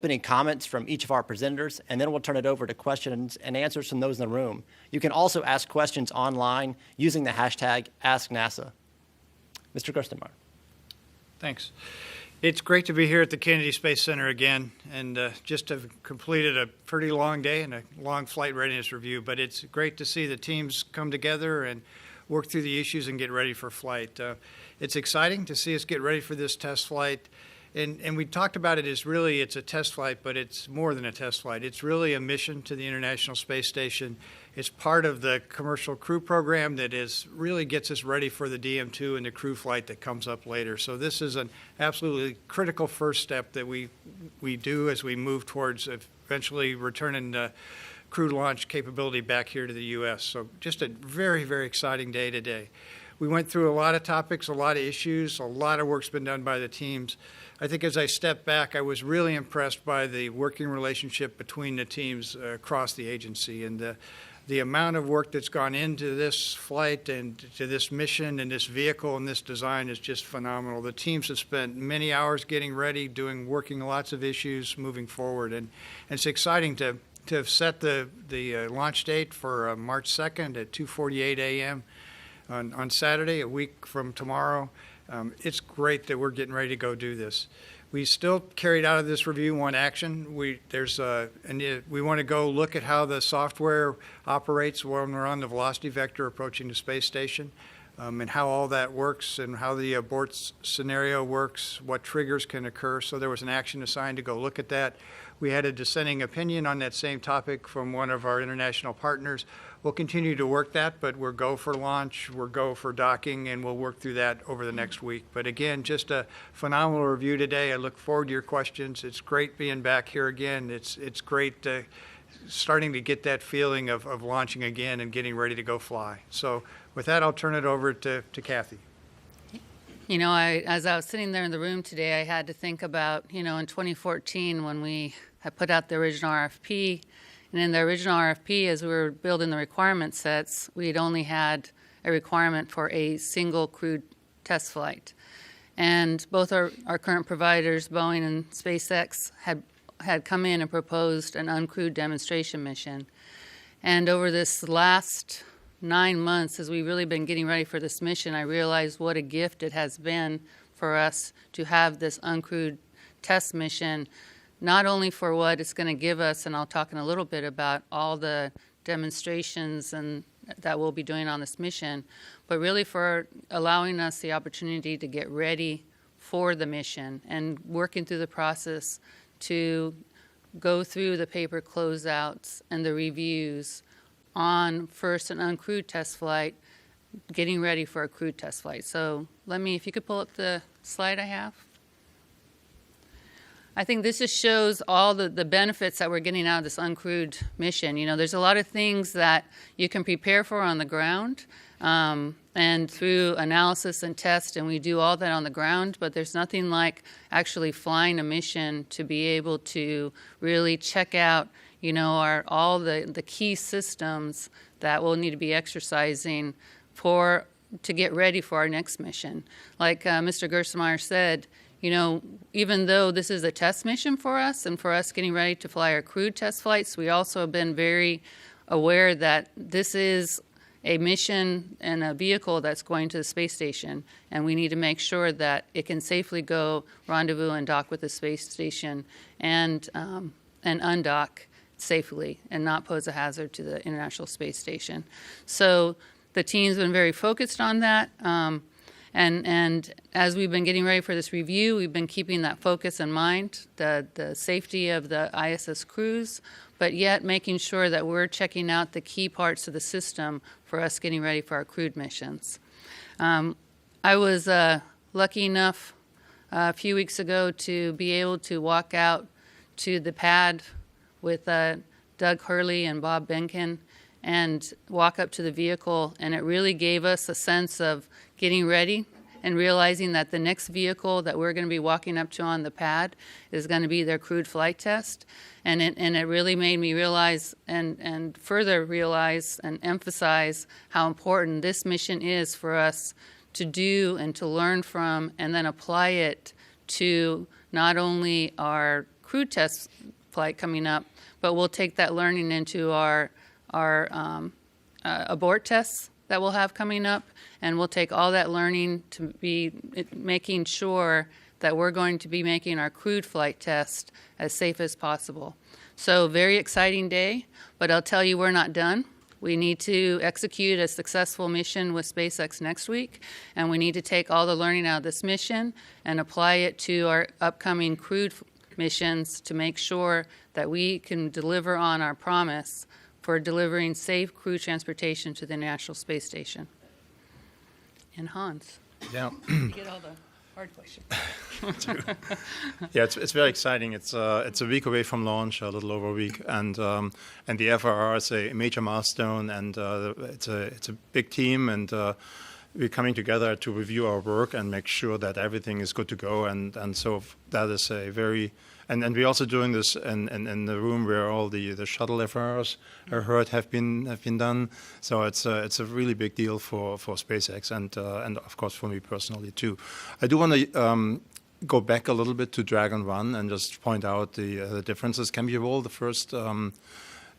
opening comments from each of our presenters, and then we'll turn it over to questions and answers from those in the room. You can also ask questions online using the hashtag AskNASA. Mr. Gerstenmaier. Thanks. It's great to be here at the Kennedy Space Center again, and just have completed a pretty long day and a long flight readiness review, but it's great to see the teams come together and work through the issues and get ready for flight. It's exciting to see us get ready for this test flight. And we talked about it as really it's a test flight, but it's more than a test flight. It's really a mission to the International Space Station. It's part of the commercial crew program that really gets us ready for the DM2 and the crew flight that comes up later. So this is an absolutely critical first step that we do as we move towards eventually returning crew launch capability back here to the U.S. So just a very, very exciting day today. We went through a lot of topics, a lot of issues, a lot of work's been done by the teams. I think as I step back, I was really impressed by the working relationship between the teams across the agency, and the amount of work that's gone into this flight and to this mission and this vehicle and this design is just phenomenal. The teams have spent many hours getting ready, working lots of issues, moving forward, and it's exciting to have set the launch date for March 2nd at 2:48 a.m. on Saturday, a week from tomorrow. It's great that we're getting ready to go do this. We still carried out of this review one action. We want to go look at how the software operates when we're on the velocity vector approaching the space station, and how all that works and how the abort scenario works, what triggers can occur. So there was an action assigned to go look at that. We had a dissenting opinion on that same topic from one of our international partners. We'll continue to work that, but we're go for launch, we're go for docking, and we'll work through that over the next week. But again, just a phenomenal review today. I look forward to your questions. It's great being back here again. It's great starting to get that feeling of launching again and getting ready to go fly. So with that, I'll turn it over to Kathy. You know, as I was sitting there in the room today, I had to think about, in 2014 when we had put out the original RFP. And in the original RFP, as we were building the requirement sets, we'd only had a requirement for a single crewed test flight. And both our current providers, Boeing and SpaceX, had come in and proposed an uncrewed demonstration mission. And over this last 9 months, as we've really been getting ready for this mission, I realized what a gift it has been for us to have this uncrewed test mission, not only for what it's going to give us, and I'll talk in a little bit about all the demonstrations and that we'll be doing on this mission, but really for allowing us the opportunity to get ready for the mission and working through the process to go through the paper closeouts and the reviews on first an uncrewed test flight, getting ready for a crewed test flight. So if you could pull up the slide I have. I think this just shows all the benefits that we're getting out of this uncrewed mission. There's a lot of things that you can prepare for on the ground and through analysis and test, and we do all that on the ground, but there's nothing like actually flying a mission to be able to really check out all the key systems that we'll need to be exercising to get ready for our next mission. Like Mr. Gerstenmaier said, even though this is a test mission for us and for us getting ready to fly our crewed test flights, we also have been very aware that this is a mission and a vehicle that's going to the space station, and we need to make sure that it can safely go rendezvous and dock with the space station and undock safely and not pose a hazard to the International Space Station. So the team's been very focused on that. And as we've been getting ready for this review, we've been keeping that focus in mind, the safety of the ISS crews, but yet making sure that we're checking out the key parts of the system for us getting ready for our crewed missions. I was lucky enough a few weeks ago to be able to walk out to the pad with Doug Hurley and Bob Benkin and walk up to the vehicle, and it really gave us a sense of getting ready and realizing that the next vehicle that we're going to be walking up to on the pad is going to be their crewed flight test. And it really made me realize and further realize and emphasize how important this mission is for us to do and to learn from and then apply it to not only our crewed test flight coming up, but we'll take that learning into our abort tests that we'll have coming up, and we'll take all that learning to be making sure that we're going to be making our crewed flight test as safe as possible. So very exciting day, but I'll tell you we're not done. We need to execute a successful mission with SpaceX next week, and we need to take all the learning out of this mission and apply it to our upcoming crewed missions to make sure that we can deliver on our promise for delivering safe crew transportation to the International Space Station. And Hans, Yeah, you get all the hard questions. yeah, it's very exciting. It's a week away from launch, a little over a week, and the FRR is a major milestone, and it's a big team, and we're coming together to review our work and make sure that everything is good to go, and so that is a very. And we're also doing this in the room where all the shuttle FRRs I heard have been done. So it's a really big deal for SpaceX and of course for me personally too. I do want to go back a little bit to Dragon 1 and just point out the differences. Can we roll the first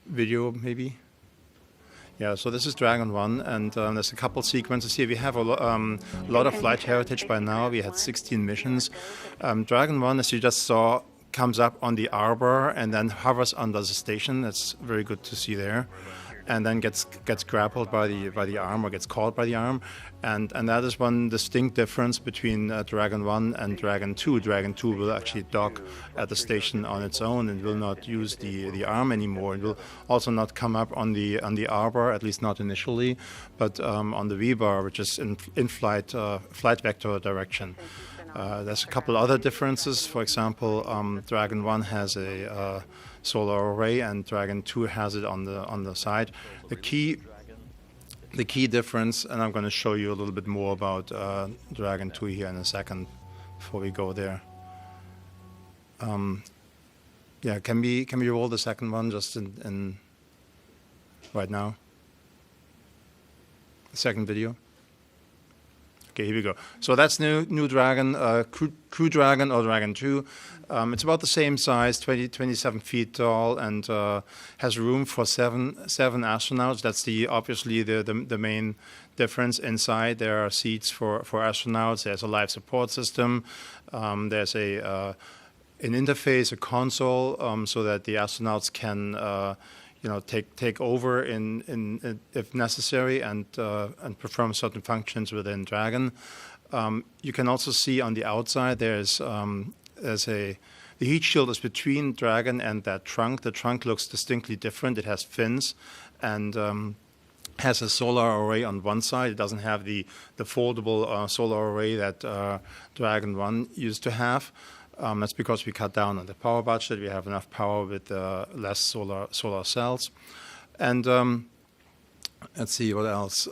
video maybe? Yeah, so this is Dragon 1, and there's a couple sequences here. We have a lot of flight heritage by now. We had 16 missions. Dragon 1, as you just saw, comes up on the arbor and then hovers under the station. That's very good to see there, and then gets grappled by the arm, or gets caught by the arm, and that is one distinct difference between Dragon 1 and Dragon 2. Dragon 2 will actually dock at the station on its own and will not use the arm anymore. It will also not come up on the arbor, at least not initially, but on the V-bar, which is in flight vector direction. There's a couple other differences. For example, Dragon 1 has a solar array, and Dragon 2 has it on the side. The key difference, and I'm going to show you a little bit more about Dragon 2 here in a second before we go there. Yeah, can we roll the second one just in right now? The second video. Okay, here we go. So that's new Dragon, Crew Dragon or Dragon 2. It's about the same size, 27 feet tall, and has room for seven astronauts. That's obviously the main difference. Inside there are seats for astronauts. There's a life support system. There's an interface, a console, so that the astronauts can take over in if necessary, and perform certain functions within Dragon. You can also see on the outside the heat shield is between Dragon and that trunk. The trunk looks distinctly different. It has fins and has a solar array on one side. It doesn't have the foldable solar array that Dragon 1 used to have. That's because we cut down on the power budget. We have enough power with less solar cells. And let's see what else.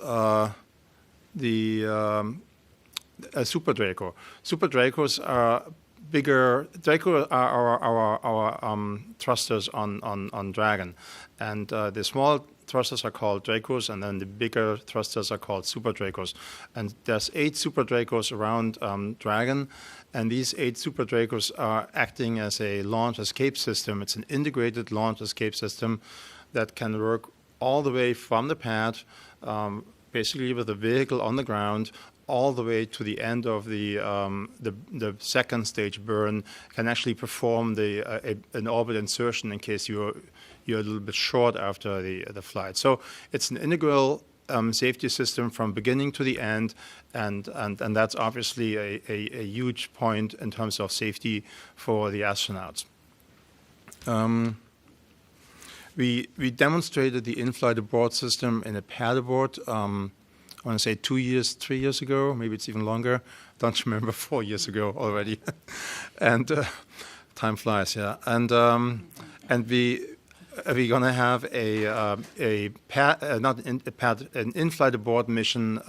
Super Draco. Super Dracos are bigger. Draco are our thrusters on Dragon, and the small thrusters are called Dracos, and then the bigger thrusters are called Super Dracos. And there's 8 Super Dracos around Dragon, and these 8 Super Dracos are acting as a launch escape system. It's an integrated launch escape system that can work all the way from the pad, basically with the vehicle on the ground, all the way to the end of the second stage burn, can actually perform an orbit insertion in case you're a little bit short after the flight. So it's an integral safety system from beginning to the end, and that's obviously a huge point in terms of safety for the astronauts. We demonstrated the in-flight abort system in a pad abort. I want to say 2 years, 3 years ago, maybe it's even longer. Don't remember, 4 years ago already. And time flies, yeah. And we're going to have an in-flight abort mission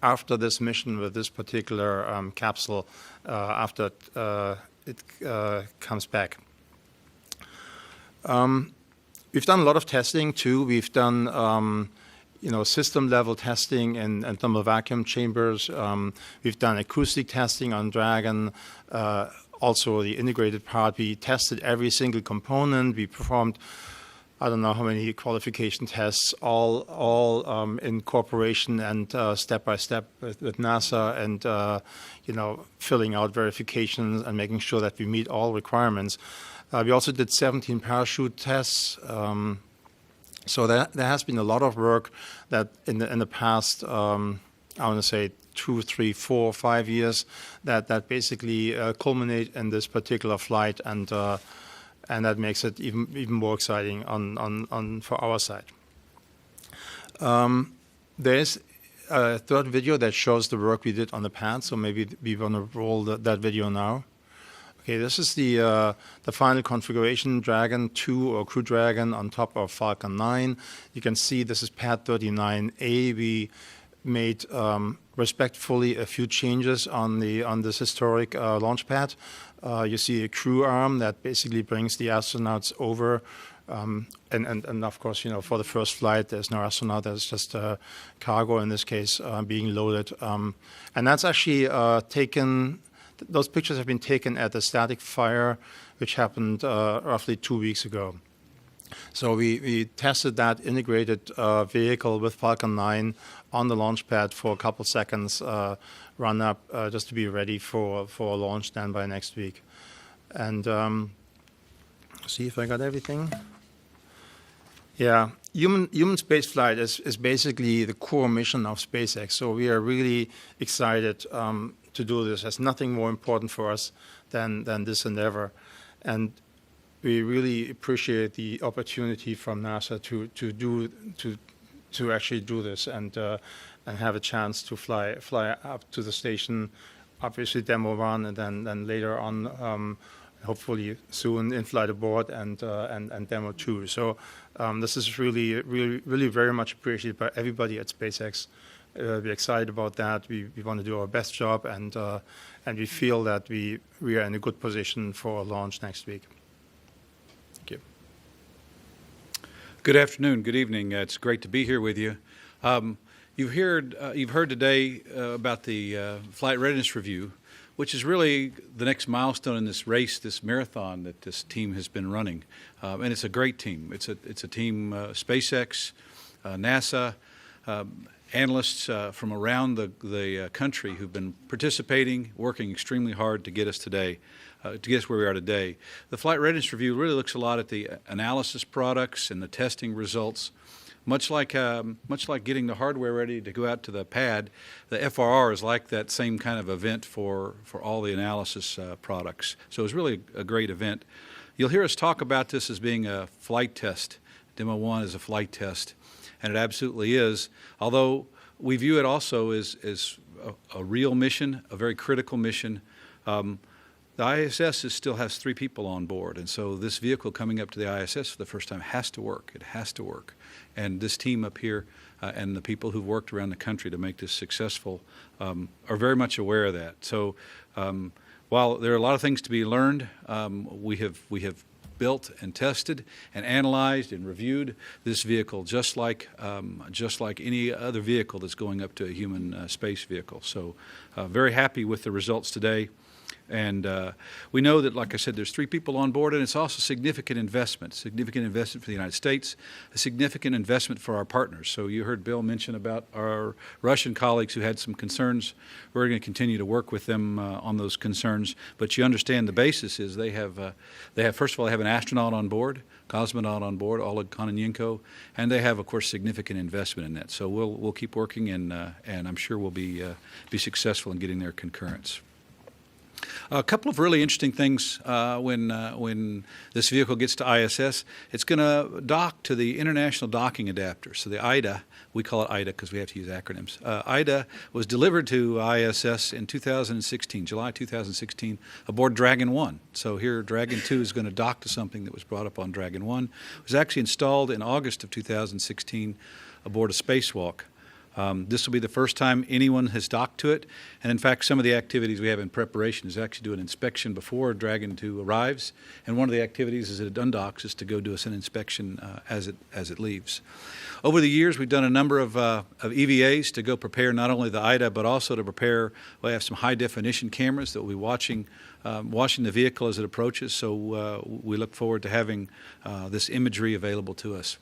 after this mission with this particular capsule after it comes back. We've done a lot of testing too. We've done system-level testing in thermal vacuum chambers. We've done acoustic testing on Dragon. also the integrated part. We tested every single component. We performed, I don't know how many qualification tests, all in cooperation and step by step with NASA, and filling out verifications and making sure that we meet all requirements. We also did 17 parachute tests. So there has been a lot of work that in the past, I want to say 2, 3, 4, 5 years, that basically culminate in this particular flight, and that makes it even more exciting on for our side. There's a third video that shows the work we did on the pad, so maybe we want to roll that video now. Okay, this is the final configuration, Dragon 2 or Crew Dragon on top of Falcon 9. You can see this is pad 39A. We made respectfully a few changes on this historic launch pad. You see a crew arm that basically brings the astronauts over, and of course, for the first flight, there's no astronaut. There's just cargo in this case being loaded, and that's actually taken. Those pictures have been taken at the static fire, which happened roughly 2 weeks ago. So we tested that integrated vehicle with Falcon 9 on the launch pad for a couple seconds, run up just to be ready for a launch then by next week. And see if I got everything. Yeah, human space flight is basically the core mission of SpaceX. So we are really excited to do this. There's nothing more important for us than this endeavor. And we really appreciate the opportunity from NASA to actually do this and have a chance to fly up to the station, obviously Demo-1, and then later on, hopefully soon, in-flight abort and Demo-2. So this is really very much appreciated by everybody at SpaceX. We're excited about that. We want to do our best job, and we feel that we are in a good position for a launch next week. Thank you. Good afternoon. Good evening. It's great to be here with you. You've heard today about the Flight Readiness Review, which is really the next milestone in this race, this marathon that this team has been running, and it's a great team. It's a team, SpaceX, NASA. Analysts from around the country who've been participating, working extremely hard to get us today, to get us where we are today. The Flight Readiness Review really looks a lot at the analysis products and the testing results. Much like getting the hardware ready to go out to the pad, the FRR is like that same kind of event for all the analysis products. So it's really a great event. You'll hear us talk about this as being a flight test. Demo-1 is a flight test. And it absolutely is, although we view it also as a real mission, a very critical mission. The ISS still has 3 people on board, and so this vehicle coming up to the ISS for the first time has to work. It has to work. And this team up here and the people who've worked around the country to make this successful are very much aware of that. So while there are a lot of things to be learned, we have built and tested and analyzed and reviewed this vehicle just like any other vehicle that's going up to a human space vehicle. So very happy with the results today. And we know that, like I said, there's 3 people on board, and it's also significant investment for the United States, a significant investment for our partners. So you heard Bill mention about our Russian colleagues who had some concerns. We're going to continue to work with them on those concerns. But you understand the basis is they have first of all, they have an astronaut on board, cosmonaut on board, Oleg Kononenko, and they have, of course, significant investment in that. So we'll keep working, and I'm sure we'll be successful in getting their concurrence. A couple of really interesting things when this vehicle gets to ISS. It's going to dock to the International Docking Adapter. So the IDA, we call it IDA because we have to use acronyms. IDA was delivered to ISS in 2016, July 2016, aboard Dragon 1. So here Dragon 2 is going to dock to something that was brought up on Dragon 1. It was actually installed in August of 2016 aboard a spacewalk. This will be the first time anyone has docked to it, and in fact, some of the activities we have in preparation is actually do an inspection before Dragon 2 arrives, and one of the activities as it undocks is to go do us an inspection as it leaves. Over the years, we've done a number of EVAs to go prepare not only the IDA, but also to prepare. We have some high-definition cameras that will be watching the vehicle as it approaches, so we look forward to having this imagery available to us.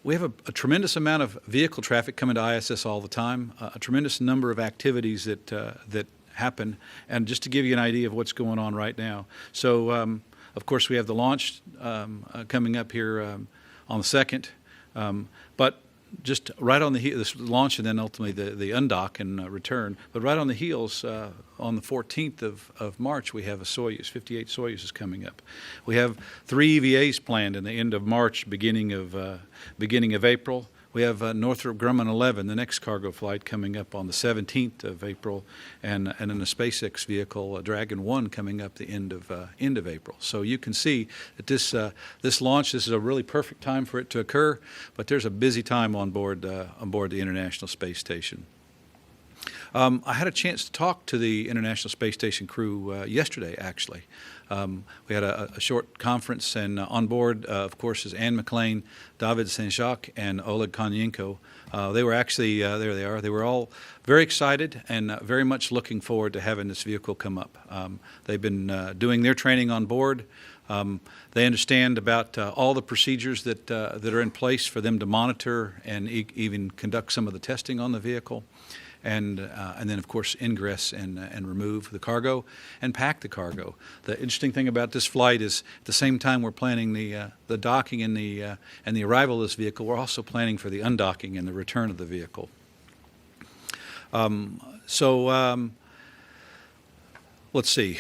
We have a tremendous amount of vehicle traffic coming to ISS all the time, a tremendous number of activities that happen, and just to give you an idea of what's going on right now. So, of course, we have the launch coming up here on the 2nd, but just right on this launch and then ultimately the undock and return. But right on the heels, on the 14th of March, we have a Soyuz, 58 Soyuzes coming up. We have 3 EVAs planned in the end of March, beginning of April. We have Northrop Grumman 11, the next cargo flight, coming up on the 17th of April, and then a SpaceX vehicle, Dragon 1, coming up the end of April. So you can see that this launch, this is a really perfect time for it to occur, but there's a busy time on board the International Space Station. I had a chance to talk to the International Space Station crew yesterday, actually. We had a short conference, and on board, of course, is Anne McLean, David Saint-Jacques, and Oleg Konyenko. They were actually, there they are, they were all very excited and very much looking forward to having this vehicle come up. They've been doing their training on board. They understand about all the procedures that are in place for them to monitor and even conduct some of the testing on the vehicle. And then, of course, ingress and remove the cargo and pack the cargo. The interesting thing about this flight is at the same time we're planning the docking and the arrival of this vehicle, we're also planning for the undocking and the return of the vehicle. Let's see.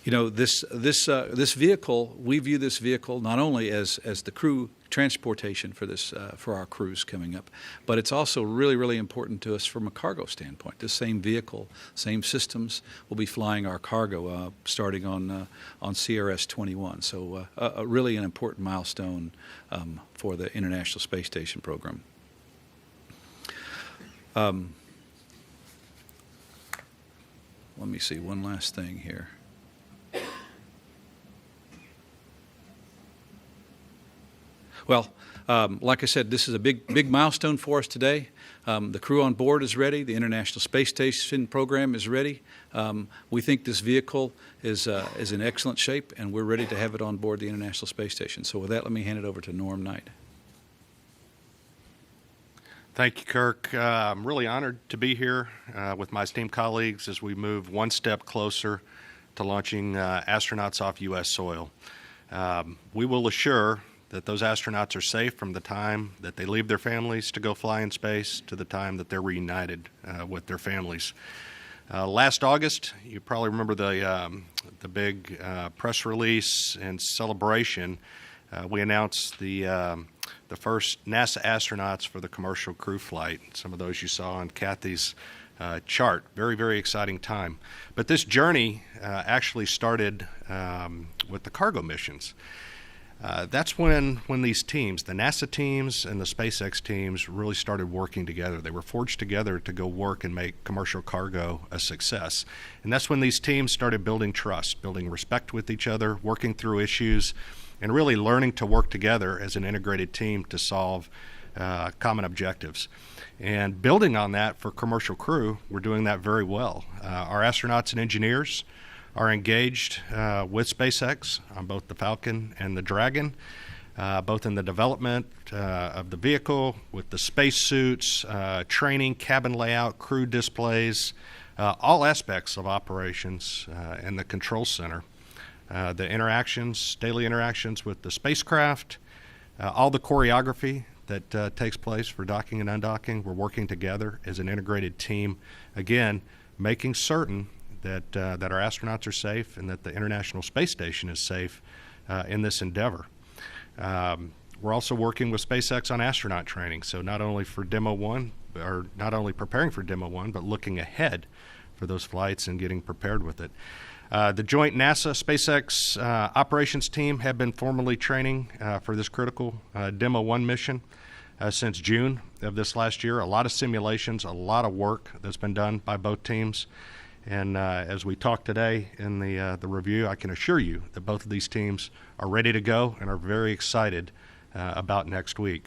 This vehicle, we view this vehicle not only as the crew transportation for our crews coming up, but it's also really, really important to us from a cargo standpoint. This same vehicle, same systems will be flying our cargo starting on CRS-21. So really an important milestone for the International Space Station program. Let me see one last thing here. Well, like I said, this is a big milestone for us today. The crew on board is ready. The International Space Station program is ready. We think this vehicle is in excellent shape, and we're ready to have it on board the International Space Station. So with that, let me hand it over to Norm Knight. Thank you, Kirk. I'm really honored to be here with my esteemed colleagues as we move one step closer to launching astronauts off U.S. soil. We will assure that those astronauts are safe from the time that they leave their families to go fly in space to the time that they're reunited with their families. Last August, you probably remember the big press release and celebration. We announced the first NASA astronauts for the commercial crew flight. Some of those you saw on Kathy's chart. Very, very exciting time. But this journey actually started with the cargo missions. That's when these teams, the NASA teams and the SpaceX teams, really started working together. They were forged together to go work and make commercial cargo a success. And that's when these teams started building trust, building respect with each other, working through issues, and really learning to work together as an integrated team to solve common objectives. And building on that for commercial crew, we're doing that very well. Our astronauts and engineers are engaged with SpaceX on both the Falcon and the Dragon, both in the development of the vehicle, with the spacesuits, training, cabin layout, crew displays, all aspects of operations in the control center. The interactions, daily interactions with the spacecraft, all the choreography that takes place for docking and undocking. We're working together as an integrated team, again, making certain that our astronauts are safe and that the International Space Station is safe in this endeavor. We're also working with SpaceX on astronaut training, so not only for Demo-1, or not only preparing for Demo-1, but looking ahead for those flights and getting prepared with it. The joint NASA SpaceX operations team have been formally training for this critical Demo-1 mission since June of this last year. A lot of simulations, a lot of work that's been done by both teams. And as we talk today in the review, I can assure you that both of these teams are ready to go and are very excited about next week.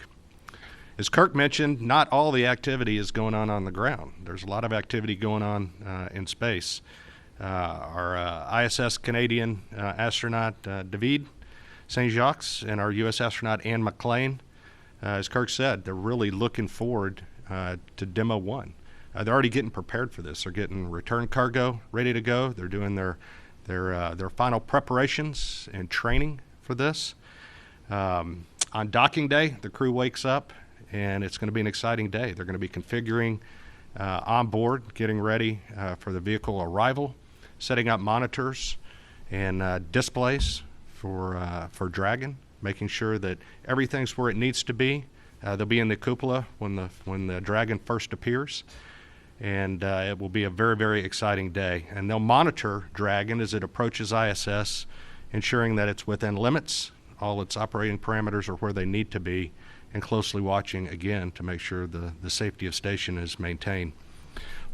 As Kirk mentioned, not all the activity is going on the ground. There's a lot of activity going on in space. Our ISS Canadian astronaut David St. Jacques and our U.S. astronaut Anne McClain, as Kirk said, they're really looking forward to Demo-1. They're already getting prepared for this. They're getting return cargo ready to go. They're doing their final preparations and training for this. On docking day, the crew wakes up, and it's going to be an exciting day. They're going to be configuring on board, getting ready for the vehicle arrival, setting up monitors and displays for Dragon, making sure that everything's where it needs to be. They'll be in the cupola when the Dragon first appears, and it will be a very, very exciting day. And they'll monitor Dragon as it approaches ISS, ensuring that it's within limits, all its operating parameters are where they need to be, and closely watching again to make sure the safety of station is maintained.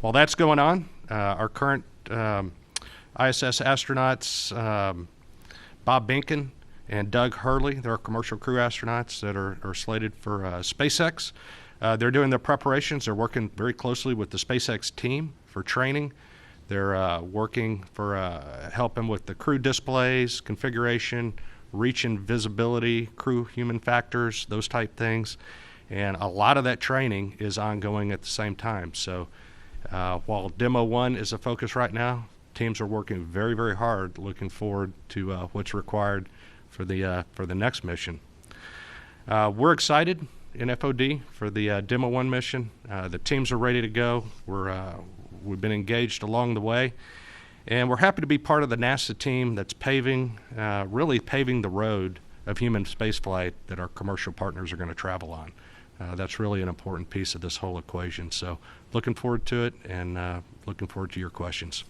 While that's going on, our current ISS astronauts, Bob Behnken and Doug Hurley, they're our commercial crew astronauts that are slated for SpaceX. They're doing their preparations. They're working very closely with the SpaceX team for training. They're working for helping with the crew displays, configuration, reach and visibility, crew human factors, those type things. And a lot of that training is ongoing at the same time. So while Demo-1 is a focus right now, teams are working very, very hard, looking forward to what's required for the next mission. We're excited in FOD for the Demo-1 mission. The teams are ready to go. We've been engaged along the way. And we're happy to be part of the NASA team that's really paving the road of human spaceflight that our commercial partners are going to travel on. That's really an important piece of this whole equation. So looking forward to it and looking forward to your questions.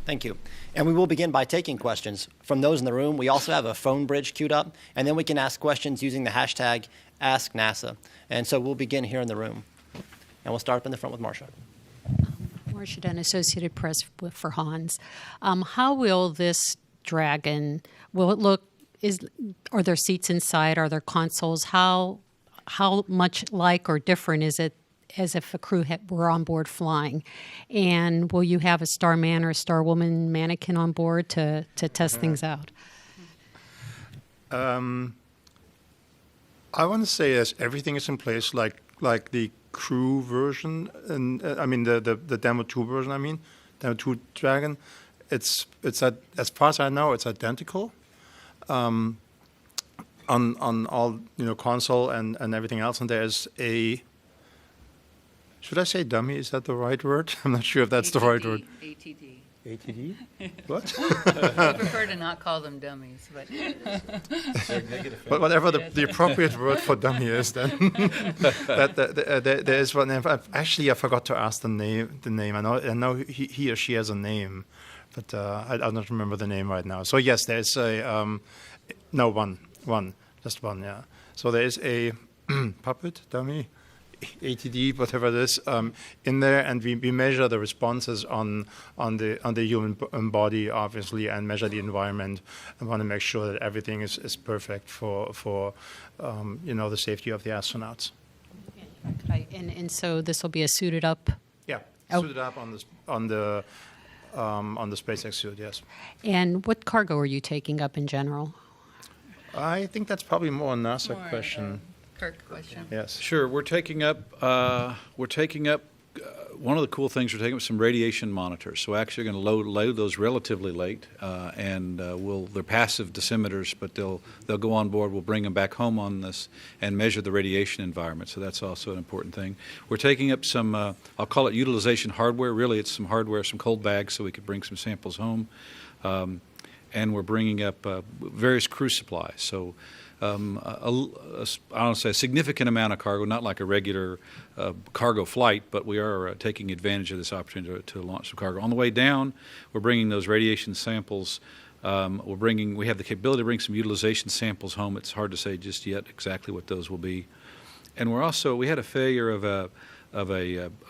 Thank you. And we will begin by taking questions from those in the room. We also have a phone bridge queued up, and then we can ask questions using the hashtag AskNASA. And so we'll begin here in the room. And we'll start up in the front with Marcia. Marcia Dunn, Associated Press for Hans. How will this Dragon, will it look, are there seats inside, are there consoles? How much like or different is it as if a crew were on board flying? And will you have a starman or a starwoman mannequin on board to test things out? I want to say yes, everything is in place like the crew version, and I mean the Demo-2 version. I mean Demo-2 Dragon. It's as far as I know, it's identical on all console and everything else. And there's a, should I say dummy? Is that the right word? I'm not sure if that's the right word. ATD. ATD? What? I prefer to not call them dummies, but But whatever the appropriate word for dummy is, then there is one. Actually, I forgot to ask the name. I know he or she has a name, but I don't remember the name right now. So yes, there's a just one. Yeah. So there is a puppet dummy, ATD, whatever it is, in there, and we measure the responses on the human body, obviously, and measure the environment, and want to make sure that everything is perfect for the safety of the astronauts. And so this will be a suited up. Yeah, suited up on the SpaceX suit. Yes. And what cargo are you taking up in general? I think that's probably more a NASA question. Kirk question. Yes. Sure, we're taking up one of the cool things, we're taking up some radiation monitors. So actually going to load those relatively late, and they're passive dosimeters, but they'll go on board. We'll bring them back home on this and measure the radiation environment. So that's also an important thing. We're taking up some, I'll call it utilization hardware. Really, it's some hardware, some cold bags, so we could bring some samples home. And we're bringing up various crew supplies. So I don't say a significant amount of cargo, not like a regular cargo flight, but we are taking advantage of this opportunity to launch some cargo. On the way down, we're bringing those radiation samples. We have the capability to bring some utilization samples home. It's hard to say just yet exactly what those will be. And we had a failure of a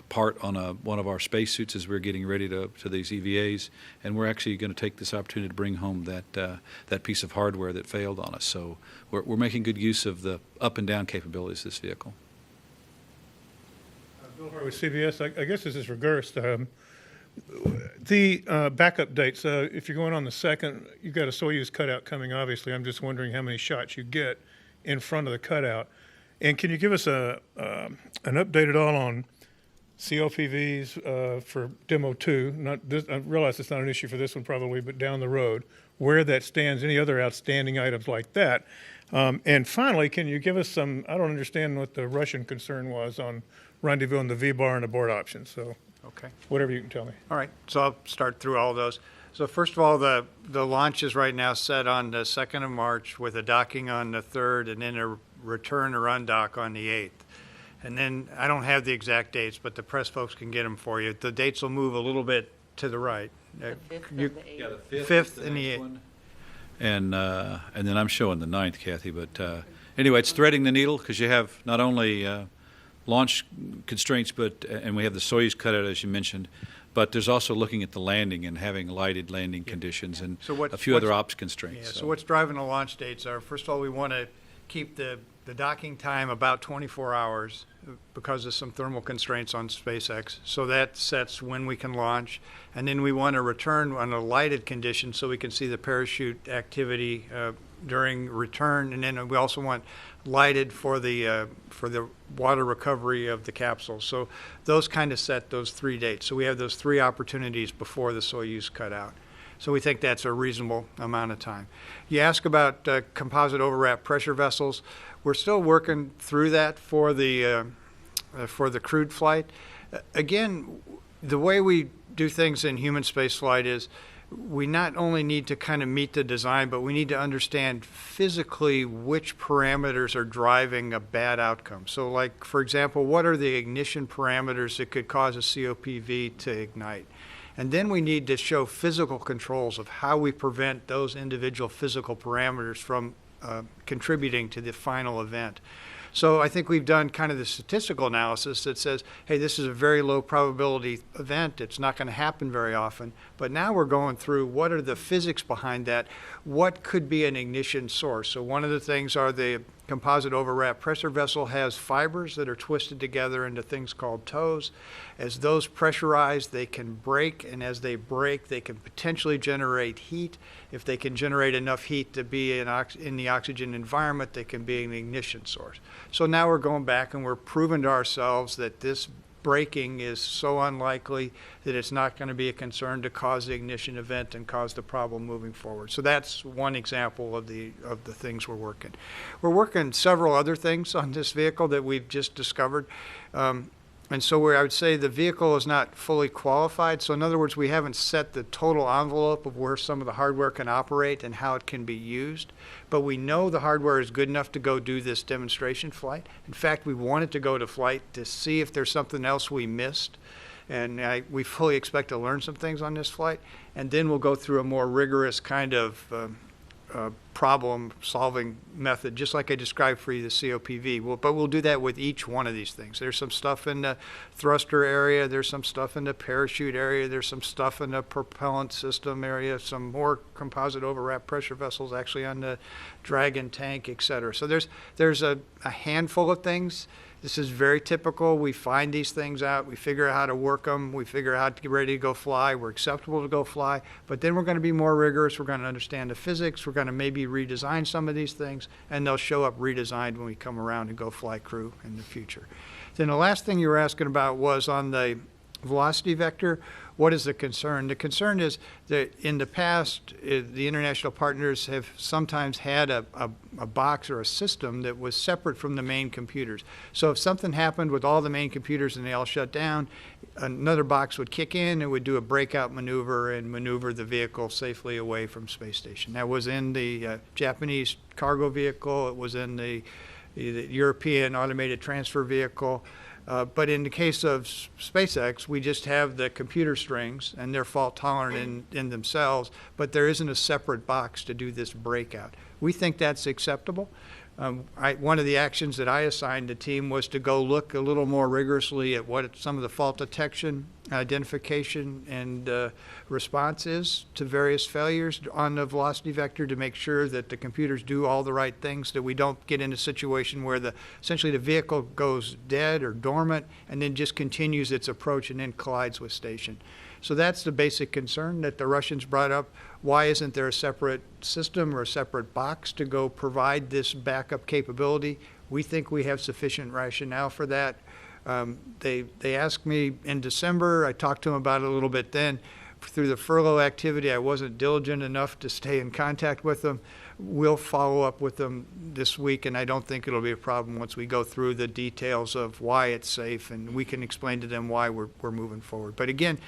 part on one of our spacesuits as we're getting ready to these EVAs, and we're actually going to take this opportunity to bring home that piece of hardware that failed on us. So we're making good use of the up and down capabilities of this vehicle. Bill Hart with CBS. I guess this is reversed. The backup dates, if you're going on the 2nd, you've got a Soyuz cutout coming, obviously. I'm just wondering how many shots you get in front of the cutout. And can you give us an update at all on CLPVs for Demo-2? I realize it's not an issue for this one probably, but down the road, where that stands, any other outstanding items like that. And finally, can you give us some, I don't understand what the Russian concern was on rendezvous and the V-bar and abort options. So Okay. whatever you can tell me. All right, so I'll start through all those. So first of all, the launch is right now set on the 2nd of March with a docking on the 3rd and then a return or undock on the 8th. And then I don't have the exact dates, but the press folks can get them for you. The dates will move a little bit to the right. The 5th You- and the 8th. Yeah, the 5th is and the next 8th. one. And then I'm showing the 9th, Kathy. But anyway, it's threading the needle because you have not only launch constraints, and we have the Soyuz cutout, as you mentioned, but there's also looking at the landing and having lighted landing conditions and So what's- a few other what's- ops constraints. Yeah, so what's driving the launch dates are, first of all, we want to keep the docking time about 24 hours because of some thermal constraints on SpaceX. So that sets when we can launch. And then we want to return on a lighted condition so we can see the parachute activity during return. And then we also want lighted for the water recovery of the capsule. So those kind of set those 3 dates. So we have those 3 opportunities before the Soyuz cutout. So we think that's a reasonable amount of time. You ask about composite overwrapped pressure vessels. We're still working through that for the crewed flight. Again, the way we do things in human space flight is we not only need to kind of meet the design, but we need to understand physically which parameters are driving a bad outcome. So like, for example, what are the ignition parameters that could cause a COPV to ignite? And then we need to show physical controls of how we prevent those individual physical parameters from contributing to the final event. So I think we've done kind of the statistical analysis that says, hey, this is a very low probability event. It's not going to happen very often. But now we're going through what are the physics behind that? What could be an ignition source? So one of the things are the composite overwrapped pressure vessel has fibers that are twisted together into things called tows. As those pressurize, they can break, and as they break, they can potentially generate heat. If they can generate enough heat to be in the oxygen environment, they can be an ignition source. So now we're going back and we're proving to ourselves that this breaking is so unlikely that it's not going to be a concern to cause the ignition event and cause the problem moving forward. So that's one example of the things we're working. We're working several other things on this vehicle that we've just discovered. And so where I would say the vehicle is not fully qualified. So in other words, we haven't set the total envelope of where some of the hardware can operate and how it can be used. But we know the hardware is good enough to go do this demonstration flight. In fact, we wanted to go to flight to see if there's something else we missed. And we fully expect to learn some things on this flight. And then we'll go through a more rigorous kind of problem-solving method, just like I described for you, the COPV. But we'll do that with each one of these things. There's some stuff in the thruster area. There's some stuff in the parachute area. There's some stuff in the propellant system area. Some more composite overwrapped pressure vessels actually on the Dragon tank, et cetera. So there's a handful of things. This is very typical. We find these things out. We figure out how to work them. We figure out how to get ready to go fly. We're acceptable to go fly. But then we're going to be more rigorous. We're going to understand the physics. We're going to maybe redesign some of these things. And they'll show up redesigned when we come around and go fly crew in the future. Then the last thing you were asking about was on the velocity vector. What is the concern? The concern is that in the past, the international partners have sometimes had a box or a system that was separate from the main computers. So if something happened with all the main computers and they all shut down, another box would kick in and would do a breakout maneuver and maneuver the vehicle safely away from space station. That was in the Japanese cargo vehicle. It was in the European automated transfer vehicle. But in the case of SpaceX, we just have the computer strings, and they're fault tolerant in themselves, but there isn't a separate box to do this breakout. We think that's acceptable. One of the actions that I assigned the team was to go look a little more rigorously at what some of the fault detection, identification, and response is to various failures on the velocity vector to make sure that the computers do all the right things, that we don't get in a situation where essentially the vehicle goes dead or dormant and then just continues its approach and then collides with station. So that's the basic concern that the Russians brought up. Why isn't there a separate system or a separate box to go provide this backup capability? We think we have sufficient rationale for that. They asked me in December. I talked to them about it a little bit then. Through the furlough activity, I wasn't diligent enough to stay in contact with them. We'll follow up with them this week, and I don't think it'll be a problem once we go through the details of why it's safe, and we can explain to them why we're moving forward. But again,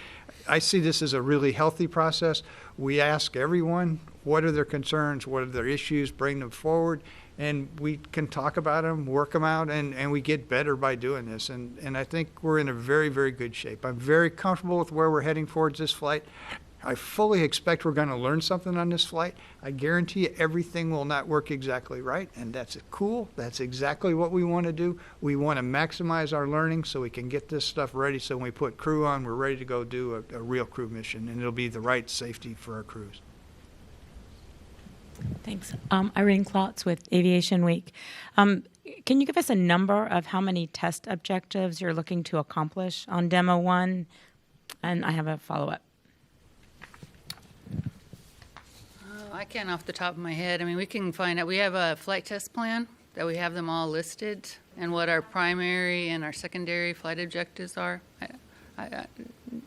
I see this as a really healthy process. We ask everyone, what are their concerns, what are their issues, bring them forward, and we can talk about them, work them out, and we get better by doing this. And I think we're in a very, very good shape. I'm very comfortable with where we're heading towards this flight. I fully expect we're going to learn something on this flight. I guarantee you everything will not work exactly right, and that's cool. That's exactly what we want to do. We want to maximize our learning so we can get this stuff ready, so when we put crew on, we're ready to go do a real crew mission, and it'll be the right safety for our crews. Thanks. Irene Klotz with Aviation Week. Can you give us a number of how many test objectives you're looking to accomplish on Demo-1? And I have a follow-up. I can't off the top of my head. I mean, we can find out. We have a flight test plan that we have them all listed and what our primary and our secondary flight objectives are.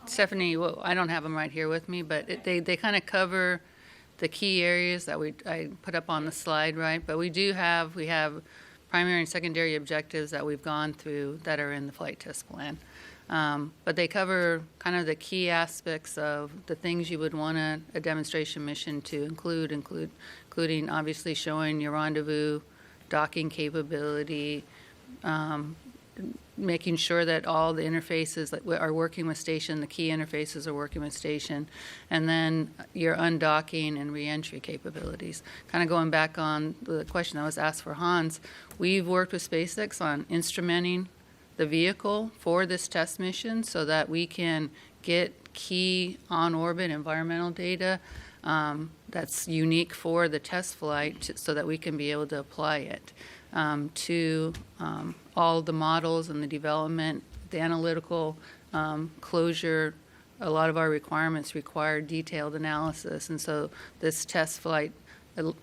Stephanie, well, I don't have them right here with me, but they kind of cover the key areas that I put up on the slide, right? But we have primary and secondary objectives that we've gone through that are in the flight test plan. But they cover kind of the key aspects of the things you would want a demonstration mission to including obviously showing your rendezvous, docking capability, making sure that all the interfaces are working with station, the key interfaces are working with station, and then your undocking and reentry capabilities. Kind of going back on the question that was asked for Hans, we've worked with SpaceX on instrumenting the vehicle for this test mission so that we can get key on-orbit environmental data that's unique for the test flight so that we can be able to apply it to all the models and the development, the analytical closure. A lot of our requirements require detailed analysis, and so this test flight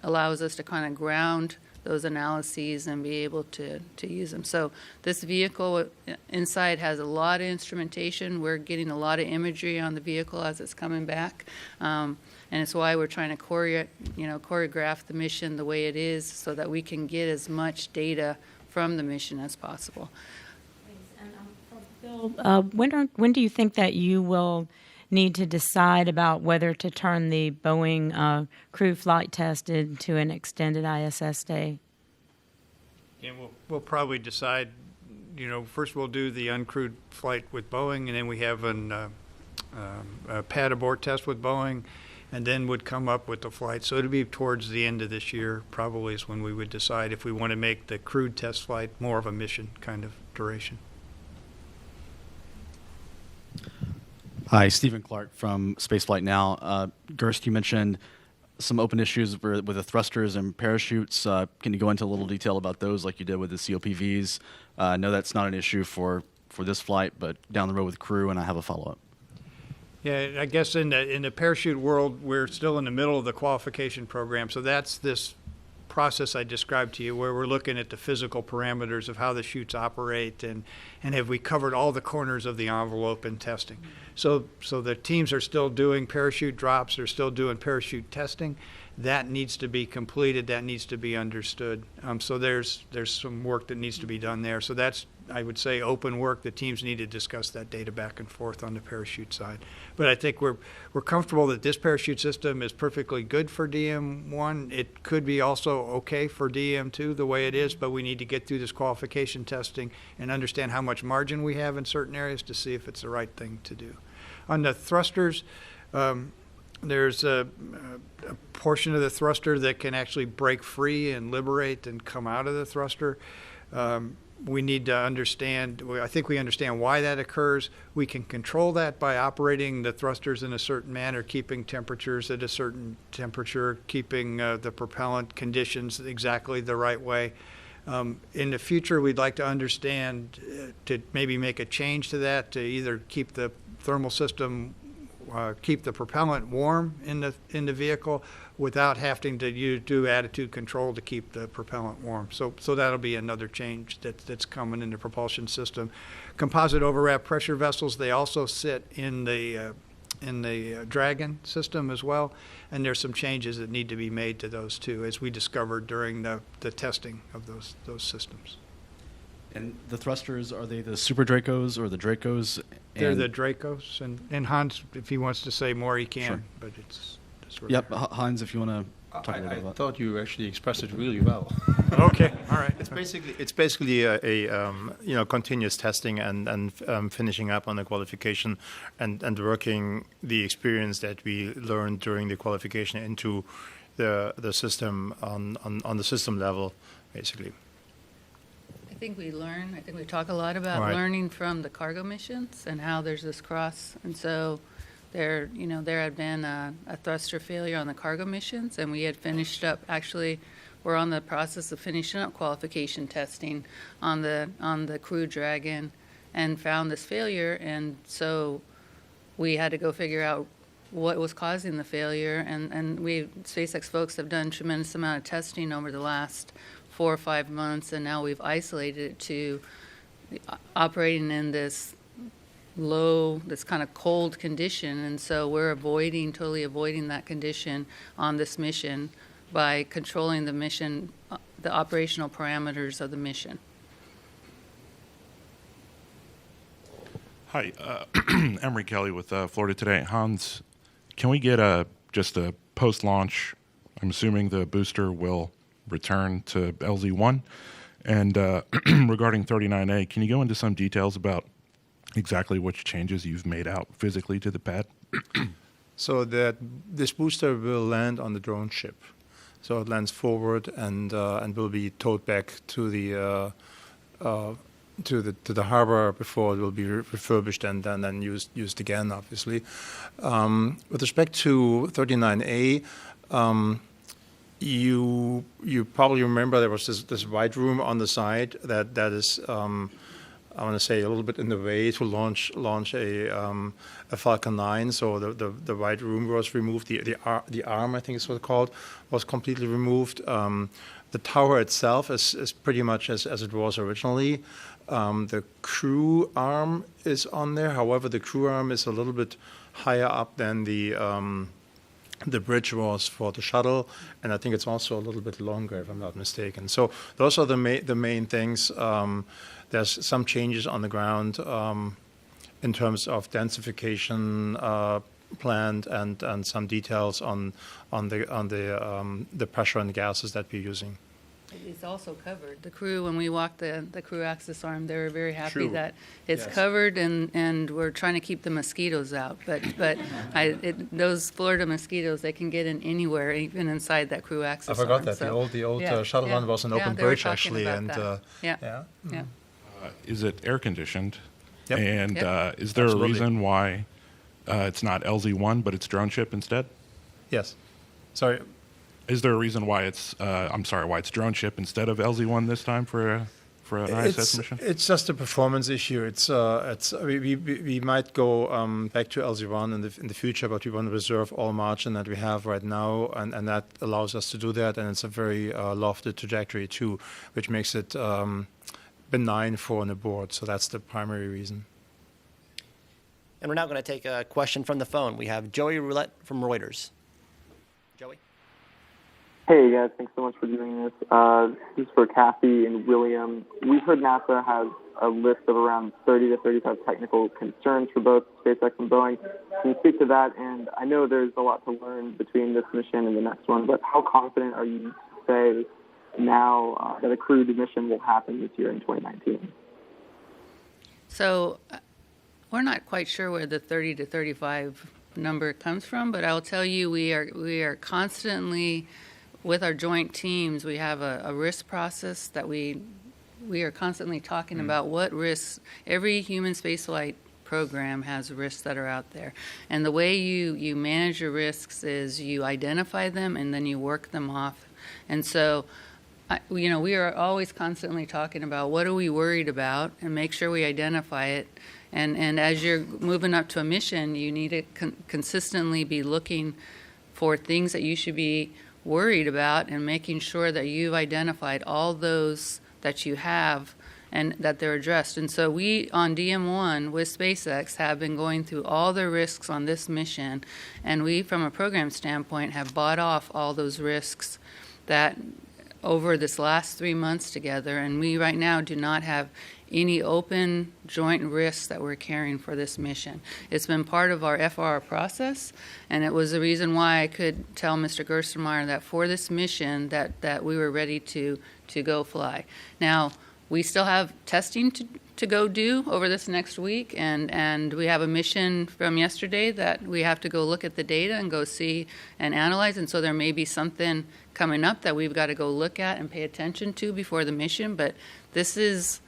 allows us to kind of ground those analyses and be able to use them. So this vehicle inside has a lot of instrumentation. We're getting a lot of imagery on the vehicle as it's coming back. And it's why we're trying to choreograph the mission the way it is so that we can get as much data from the mission as possible. Thanks. And Bill, when do you think that you will need to decide about whether to turn the Boeing crew flight test into an extended ISS day? Yeah, we'll probably decide, first we'll do the uncrewed flight with Boeing, and then we have a pad abort test with Boeing, and then would come up with the flight. So it'll be towards the end of this year, probably is when we would decide if we want to make the crewed test flight more of a mission kind of duration. Hi, Stephen Clark from Spaceflight Now. Gerst, you mentioned some open issues with the thrusters and parachutes. Can you go into a little detail about those like you did with the COPVs? I know that's not an issue for this flight, but down the road with crew, and I have a follow-up. Yeah, I guess in the parachute world, we're still in the middle of the qualification program, so that's this process I described to you where we're looking at the physical parameters of how the chutes operate and have we covered all the corners of the envelope in testing. So the teams are still doing parachute drops, they're still doing parachute testing. That needs to be completed, that needs to be understood. So there's some work that needs to be done there. So that's I would say, open work. The teams need to discuss that data back and forth on the parachute side. But I think we're comfortable that this parachute system is perfectly good for DM1. It could be also okay for DM2 the way it is, but we need to get through this qualification testing and understand how much margin we have in certain areas to see if it's the right thing to do. On the thrusters, there's a portion of the thruster that can actually break free and liberate and come out of the thruster. We need to understand, I think we understand why that occurs. We can control that by operating the thrusters in a certain manner, keeping temperatures at a certain temperature, keeping the propellant conditions exactly the right way. In the future, we'd like to understand to maybe make a change to that, to either keep the thermal system, keep the propellant warm in the vehicle without having to do attitude control to keep the propellant warm. So that'll be another change that's coming in the propulsion system. Composite overwrapped pressure vessels, they also sit in the Dragon system as well, and there's some changes that need to be made to those too, as we discovered during the testing of those systems. And the thrusters, are they the Super Dracos or the Dracos? They're the Dracos, and Hans, if he wants to say more, he can, Sure. but it's sort Yep, Hans, if you want to talk a little bit I about thought you actually expressed it really well. Okay, all right. It's basically a continuous testing and finishing up on the qualification and working the experience that we learned during the qualification into the system on the system level, basically. I think we talk a lot about Right. learning from the cargo missions and how there's this cross. And so there had been a thruster failure on the cargo missions, and we had finished up, actually, we're on the process of finishing up qualification testing on the Crew Dragon and found this failure. And so we had to go figure out what was causing the failure. And SpaceX folks have done a tremendous amount of testing over the last 4 or 5 months, and now we've isolated it to operating in this kind of cold condition. And so we're totally avoiding that condition on this mission by controlling the mission, the operational parameters of the mission. Hi, Emery Kelly with Florida Today. Hans, can we get just a post-launch? I'm assuming the booster will return to LZ1. And regarding 39A, can you go into some details about exactly which changes you've made out physically to the pad? So that this booster will land on the drone ship. So it lands forward and will be towed back to the harbor before it will be refurbished and then used again, obviously. With respect to 39A, you probably remember there was this white room on the side that is I want to say a little bit in the way to launch a Falcon 9. So the white room was removed. The arm, I think it's what it's called, was completely removed. The tower itself is pretty much as it was originally. The crew arm is on there. However, the crew arm is a little bit higher up than the bridge was for the shuttle, and I think it's also a little bit longer, if I'm not mistaken. So those are the main things. There's some changes on the ground in terms of densification planned and some details on the pressure and gases that we're using. It's also covered. The crew, when we walked the crew access arm, they were very happy True. that it's Yes. covered, and we're trying to keep the mosquitoes out. But those Florida mosquitoes, they can get in anywhere, even inside that crew access I forgot arm. that So, the old yeah, shuttle yeah, one was an yeah, open they were bridge talking actually, about and that. Yeah. yeah. Yeah. Is it air conditioned? Yep. And Yep. is there Absolutely. a reason why it's not LZ1 but it's drone ship instead? Yes. Sorry. Is there a reason why it's why it's drone ship instead of LZ1 this time for an ISS mission? It's just a performance issue. We might go back to LZ1 in the future, but we want to reserve all margin that we have right now, and that allows us to do that. And it's a very lofty trajectory too, which makes it benign for an abort. So that's the primary reason. And we're now going to take a question from the phone. We have Joey Roulette from Reuters. Joey? Hey guys, thanks so much for doing this. This is for Kathy and William. We've heard NASA has a list of around 30 to 35 technical concerns for both SpaceX and Boeing. Can you speak to that? And I know there's a lot to learn between this mission and the next one, but how confident are you to say now that a crewed mission will happen this year in 2019? So we're not quite sure where the 30 to 35 number comes from, but I'll tell you we are constantly, with our joint teams, we have a risk process that we are constantly talking about what risks. Every human spaceflight program has risks that are out there. And the way you manage your risks is you identify them and then you work them off. And so, we are always constantly talking about what are we worried about and make sure we identify it. And as you're moving up to a mission, you need to consistently be looking for things that you should be worried about and making sure that you've identified all those that you have and that they're addressed. And so we, on Demo-1 with SpaceX, have been going through all the risks on this mission, and we, from a program standpoint, have bought off all those risks that over this last 3 months together, and we right now do not have any open joint risks that we're carrying for this mission. It's been part of our FR process, and it was the reason why I could tell Mr. Gerstenmaier that for this mission that we were ready to go fly. Now, we still have testing to go do over this next week, and we have a mission from yesterday that we have to go look at the data and go see and analyze, and so there may be something coming up that we've got to go look at and pay attention to before the mission, but this is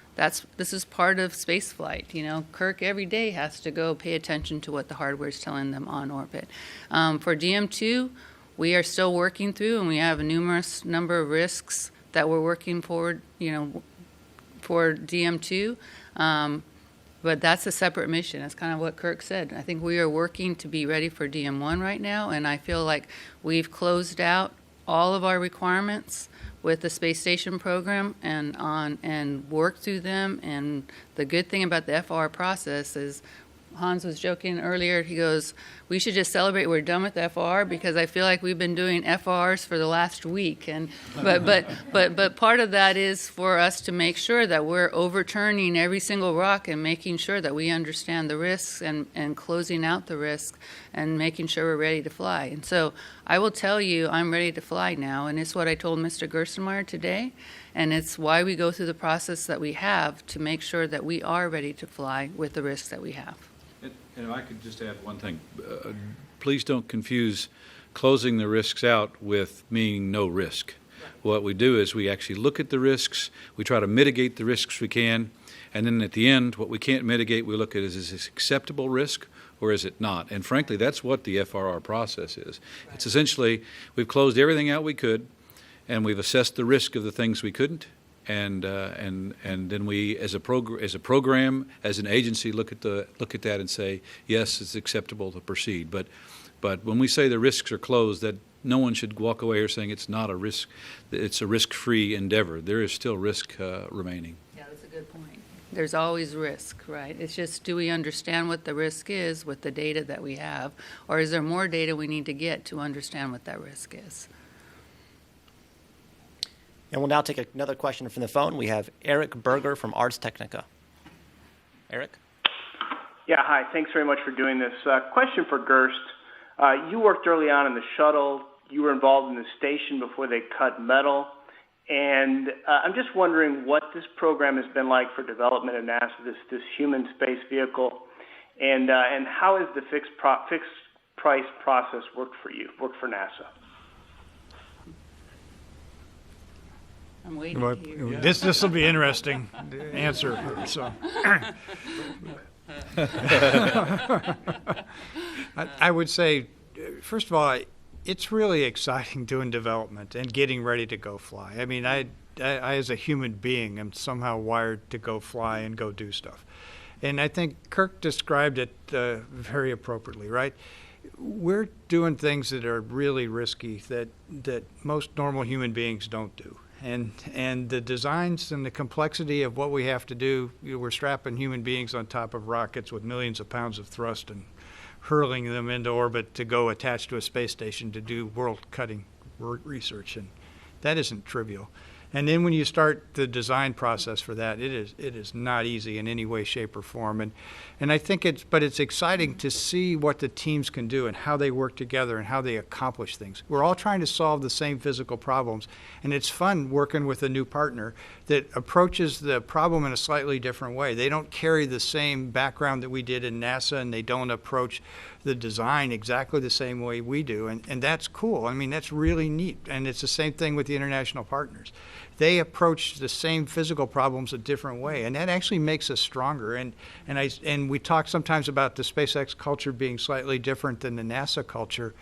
part of spaceflight. Kirk every day has to go pay attention to what the hardware is telling them on orbit. For DM2, we are still working through, and we have a numerous number of risks that we're working forward, for DM2. But that's a separate mission. That's kind of what Kirk said. I think we are working to be ready for DM1 right now, and I feel like we've closed out all of our requirements with the space station program and worked through them. And the good thing about the FR process is, Hans was joking earlier, he goes, we should just celebrate we're done with FR, because I feel like we've been doing FRs for the last week. And but part of that is for us to make sure that we're overturning every single rock and making sure that we understand the risks and closing out the risks and making sure we're ready to fly. And so I will tell you, I'm ready to fly now, and it's what I told Mr. Gerstenmaier today, and it's why we go through the process that we have to make sure that we are ready to fly with the risks that we have. And if I could just add one thing, please don't confuse closing the risks out with meaning no risk. What we do is we actually look at the risks, we try to mitigate the risks we can, and then at the end, what we can't mitigate, we look at is this acceptable risk or is it not? And frankly, that's what the FRR process is. It's essentially, we've closed everything out we could, and we've assessed the risk of the things we couldn't, and then we, as a program, as an agency, look at that and say, yes, it's acceptable to proceed. But when we say the risks are closed, that no one should walk away here saying it's not a risk. It's a risk-free endeavor. There is still risk remaining. Yeah, that's a good point. There's always risk, right? It's just, do we understand what the risk is with the data that we have, or is there more data we need to get to understand what that risk is? And we'll now take another question from the phone. We have Eric Berger from Ars Technica. Eric? Yeah, hi. Thanks very much for doing this. Question for Gerst. You worked early on in the shuttle. You were involved in the station before they cut metal. And I'm just wondering what this program has been like for development at NASA, this human space vehicle, and how has the fixed price process worked for NASA? I'm waiting to hear. This will be interesting to answer. So, I would say, first of all, it's really exciting doing development and getting ready to go fly. I mean, I as a human being am somehow wired to go fly and go do stuff, and I think Kirk described it very appropriately, right? We're doing things that are really risky that most normal human beings don't do. And the designs and the complexity of what we have to do, we're strapping human beings on top of rockets with millions of pounds of thrust and hurling them into orbit to go attach to a space station to do world-cutting research, and that isn't trivial. And then when you start the design process for that, it is not easy in any way, shape, or form. And I think it's exciting to see what the teams can do and how they work together and how they accomplish things. We're all trying to solve the same physical problems, and it's fun working with a new partner that approaches the problem in a slightly different way. They don't carry the same background that we did in NASA, and they don't approach the design exactly the same way we do, and that's cool. I mean, that's really neat, and it's the same thing with the international partners. They approach the same physical problems a different way, and that actually makes us stronger. And we talk sometimes about the SpaceX culture being slightly different than the NASA culture.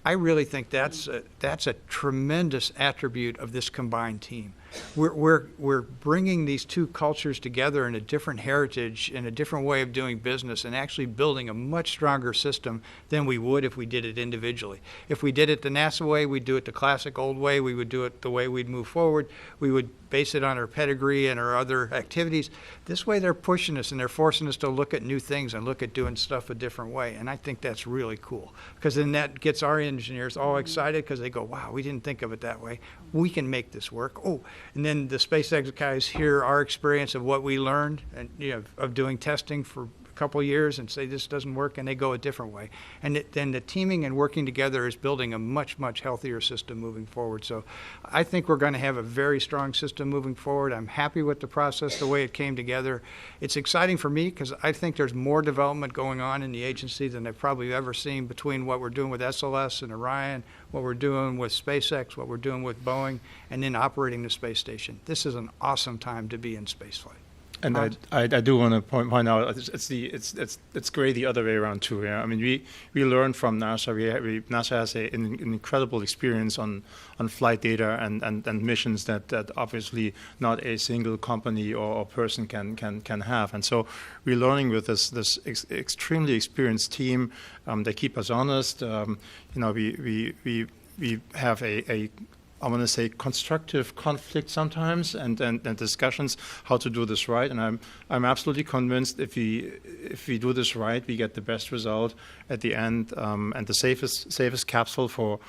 I really think that's a tremendous attribute of this combined team. We're bringing these two cultures together in a different heritage and a different way of doing business, and actually building a much stronger system than we would if we did it individually. If we did it the NASA way, we'd do it the classic old way. We would do it the way we'd move forward. We would base it on our pedigree and our other activities. This way they're pushing us and they're forcing us to look at new things and look at doing stuff a different way. And I think that's really cool, because then that gets our engineers all excited, because they go, wow, we didn't think of it that way. We can make this work. Oh, and then the SpaceX guys hear our experience of what we learned and of doing testing for couple of years and say this doesn't work, and they go a different way. And then the teaming and working together is building a much, much healthier system moving forward. So I think we're going to have a very strong system moving forward. I'm happy with the process, the way it came together. It's exciting for me because I think there's more development going on in the agency than I've probably ever seen, between what we're doing with SLS and Orion, what we're doing with SpaceX, what we're doing with Boeing, and then operating the space station. This is an awesome time to be in spaceflight. And I do want to point out it's great the other way around too. Yeah, I mean we learned from NASA. NASA has an incredible experience on flight data and missions that obviously not a single company or person can have. And so we're learning with this extremely experienced team. They keep us honest. We have a I want to say constructive conflict sometimes, and discussions how to do this right. And I'm absolutely convinced if we do this right, we get the best result at the end, and the safest capsule for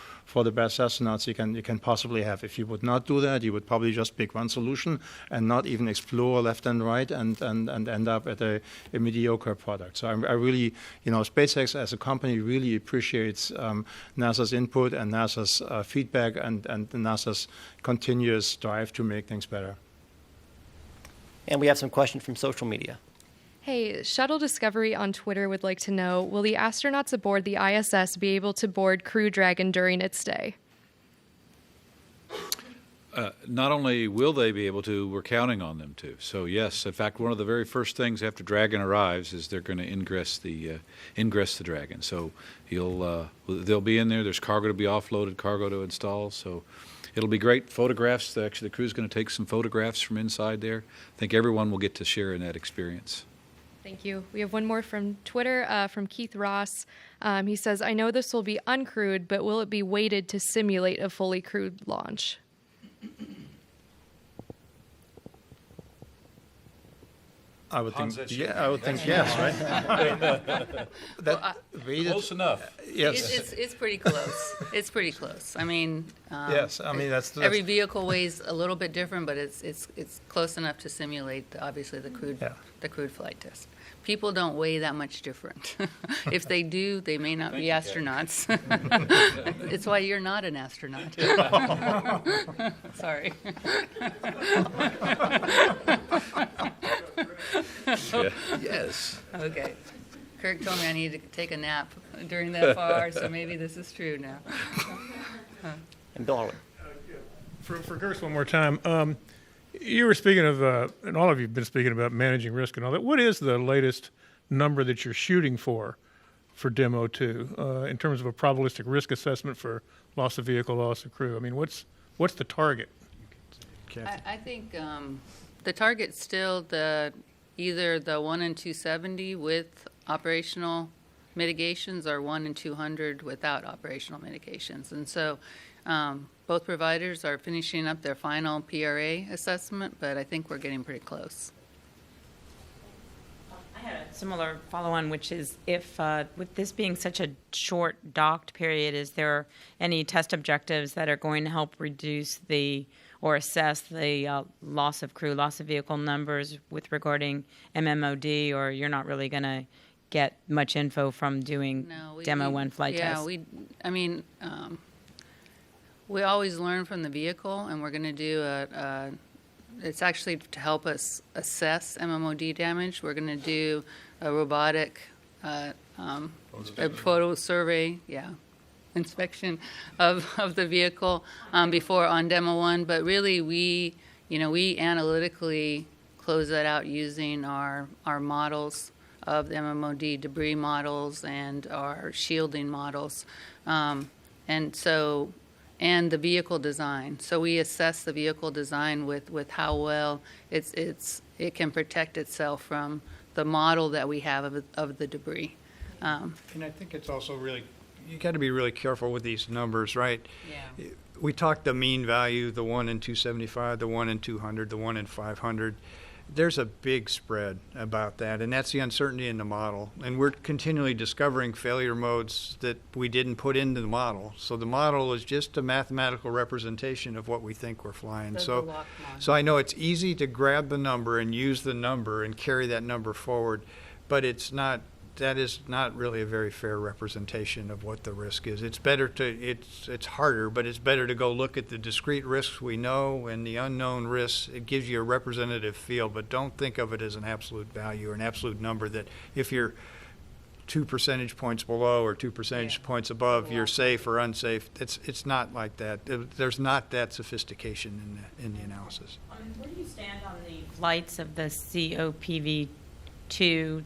the best astronauts you can possibly have. If you would not do that, you would probably just pick one solution and not even explore left and right, and end up at a mediocre product. So I really, SpaceX as a company really appreciates NASA's input and NASA's feedback and NASA's continuous drive to make things better. And we have some questions from social media. Hey, Shuttle Discovery on Twitter would like to know, will the astronauts aboard the ISS be able to board Crew Dragon during its stay? Not only will they be able to, we're counting on them to. So yes, in fact, one of the very first things after Dragon arrives is they're going to ingress the Dragon. So they'll be in there. There's cargo to be offloaded, cargo to install. So it'll be great. Photographs. Actually, the crew's going to take some photographs from inside there. I think everyone will get to share in that experience. Thank you. We have one more from Twitter, from Keith Ross. He says, I know this will be uncrewed, but will it be weighted to simulate a fully crewed launch? I would think yes, right? Close enough. Yes. It's pretty close. It's pretty close. I mean, yes. I mean that's every vehicle weighs a little bit different, but it's close enough to simulate obviously the crewed flight test. People don't weigh that much different. If they do, they may not be astronauts. It's why you're not an astronaut. Sorry. Yes. Okay. Kirk told me I needed to take a nap during that far, so maybe this is true now. And Bill Harwood. For Gerst one more time. You were speaking of, and all of you have been speaking about managing risk and all that. What is the latest number that you're shooting for Demo-2 in terms of a probabilistic risk assessment for loss of vehicle, loss of crew? I mean, what's the target? I think the target's still either the 1 in 270 with operational mitigations or 1 in 200 without operational mitigations. And so both providers are finishing up their final PRA assessment, but I think we're getting pretty close. I had a similar follow-on, which is if, with this being such a short docked period, is there any test objectives that are going to help reduce or assess the loss of crew, loss of vehicle numbers with regarding MMOD, or you're not really going to get much info from doing Demo-1 flight tests? We always learn from the vehicle, and we're going to do it's actually to help us assess MMOD damage. We're going to do a robotic a photo survey, inspection of the vehicle before on Demo-1. But really, we analytically close that out using our models of the MMOD debris models and our shielding models. And the vehicle design. So we assess the vehicle design with how well it can protect itself from the model that we have of the debris. And I think it's also really, you got to be really careful with these numbers, right? Yeah. We talked the mean value, the 1 in 275, the 1 in 200, the 1 in 500. There's a big spread about that, and that's the uncertainty in the model. And we're continually discovering failure modes that we didn't put into the model. So the model is just a mathematical representation of what we think we're flying. So I know it's easy to grab the number and use the number and carry that number forward, but that is not really a very fair representation of what the risk is. It's harder, but it's better to go look at the discrete risks we know and the unknown risks. It gives you a representative feel, but don't think of it as an absolute value or an absolute number that if you're 2 percentage points below or 2 percentage points above, you're safe or unsafe. It's not like that. There's not that sophistication in the analysis. Where do you stand on the flights of the COPV2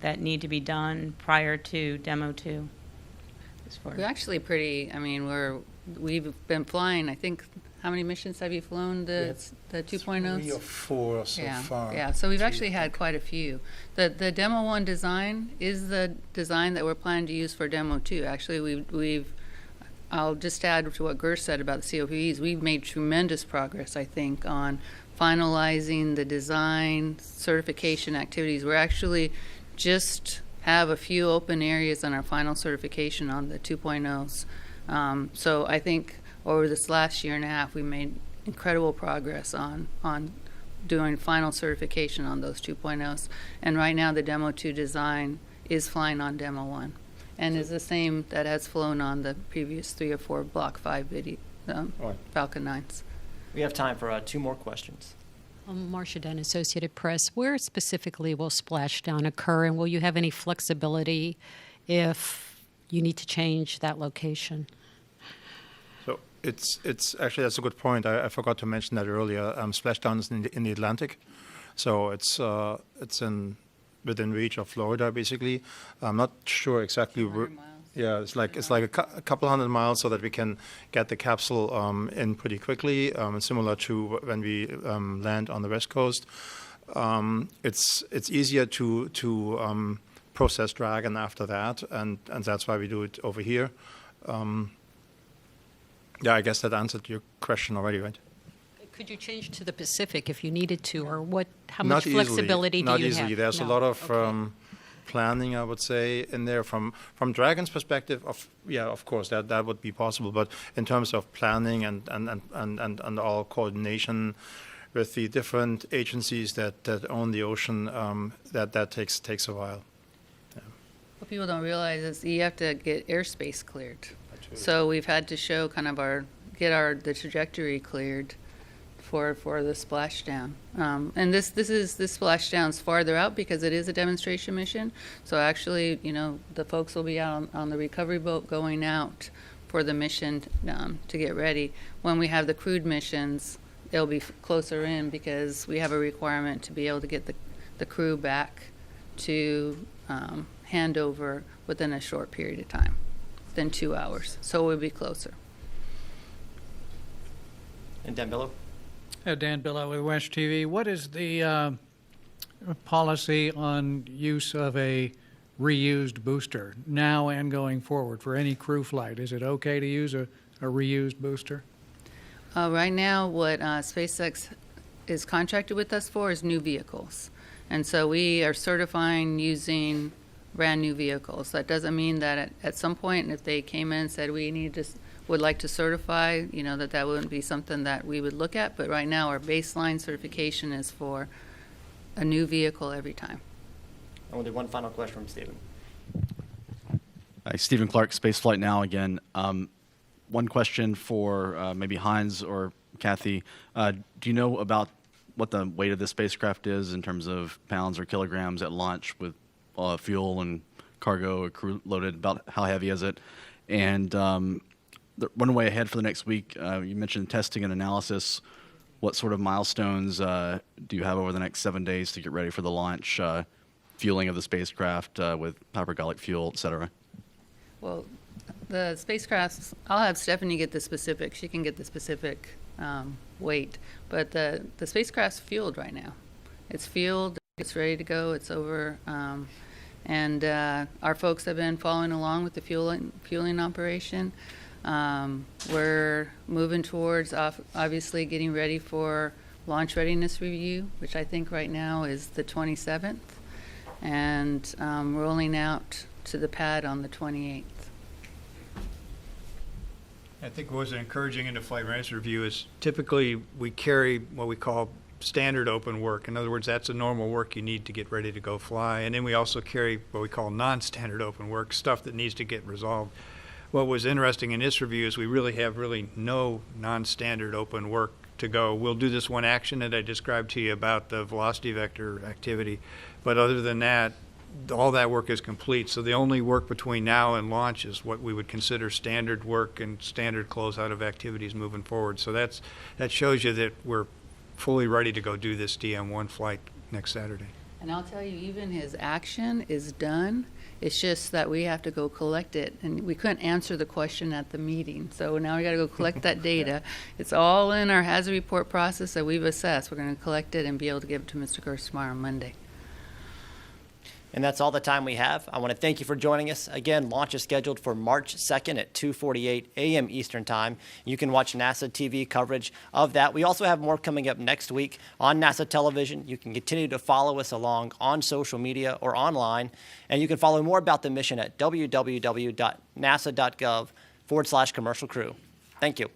that need to be done prior to Demo 2? We're actually we've been flying, I think, how many missions have you flown the 2.0s? 3 or 4 so far. Yeah, so we've actually had quite a few. The Demo-1 design is the design that we're planning to use for Demo 2. Actually, I'll just add to what Gersh said about the COPVs. We've made tremendous progress, I think, on finalizing the design certification activities. We're actually just have a few open areas on our final certification on the 2.0s. So I think over this last year and a half, we made incredible progress on doing final certification on those 2.0s. And right now, the Demo 2 design is flying on Demo 1 and is the same that has flown on the previous 3 or 4 Block 5 Falcon 9s. We have time for 2 more questions. Marcia Dunn, Associated Press. Where specifically will splashdown occur, and will you have any flexibility if you need to change that location? So it's actually, that's a good point. I forgot to mention that earlier. Splashdown is in the Atlantic, so it's within reach of Florida, basically. I'm not sure exactly where. Yeah, it's like a couple hundred miles, so that we can get the capsule in pretty quickly, similar to when we land on the West Coast. It's easier to process Dragon after that, and that's why we do it over here. I guess that answered your question already, right? Could you change to the Pacific if you needed to, or what? How Not much easily. flexibility do you have? Not easily. There's a lot of planning, I would say, in there. From Dragon's perspective, of course, that would be possible. But in terms of planning and all coordination with the different agencies that own the ocean, that takes a while. Yeah. What people don't realize is you have to get airspace cleared. So we've had to show kind of the trajectory cleared for the splashdown. And this splashdown's farther out because it is a demonstration mission. So actually, the folks will be out on the recovery boat going out for the mission to get ready. When we have the crewed missions, they'll be closer in because we have a requirement to be able to get the crew back to hand over within a short period of time, than 2 hours. So we'll be closer. And Dan Billow? Dan Billow with West TV. What is the policy on use of a reused booster now and going forward for any crew flight? Is it okay to use a reused booster? Right now, what SpaceX is contracted with us for is new vehicles. And so we are certifying using brand new vehicles. That doesn't mean that at some point, if they came in and said would like to certify, that wouldn't be something that we would look at. But right now, our baseline certification is for a new vehicle every time. And we'll do one final question from Stephen. Hi, Stephen Clark, Spaceflight Now again. One question for maybe Hans or Kathy. Do you know about what the weight of the spacecraft is in terms of pounds or kilograms at launch with fuel and cargo or crew loaded? About how heavy is it? And one way ahead for the next week, you mentioned testing and analysis. What sort of milestones do you have over the next 7 days to get ready for the launch, fueling of the spacecraft with hypergolic fuel, et cetera? Well, the spacecraft, I'll have Stephanie get the specifics. She can get the specific weight. But the spacecraft's fueled right now. It's fueled. It's ready to go. It's over. And our folks have been following along with the fueling operation. We're moving towards, obviously, getting ready for launch readiness review, which I think right now is the 27th, and rolling out to the pad on the 28th. I think what was encouraging in the flight readiness review is typically we carry what we call standard open work. In other words, that's the normal work you need to get ready to go fly. And then we also carry what we call non-standard open work, stuff that needs to get resolved. What was interesting in this review is we have no non-standard open work to go. We'll do this one action that I described to you about the velocity vector activity. But other than that, all that work is complete. So the only work between now and launch is what we would consider standard work and standard closeout of activities moving forward. So that shows you that we're fully ready to go do this DM-1 flight next Saturday. And I'll tell you, even his action is done. It's just that we have to go collect it. And we couldn't answer the question at the meeting. So now we got to go collect that data. It's all in our hazard report process that we've assessed. We're going to collect it and be able to give it to Mr. Gerst tomorrow on Monday. And that's all the time we have. I want to thank you for joining us. Again, launch is scheduled for March 2nd at 2:48 a.m. Eastern Time. You can watch NASA TV coverage of that. We also have more coming up next week on NASA television. You can continue to follow us along on social media or online. And you can follow more about the mission at www.nasa.gov/commercial crew. Thank you.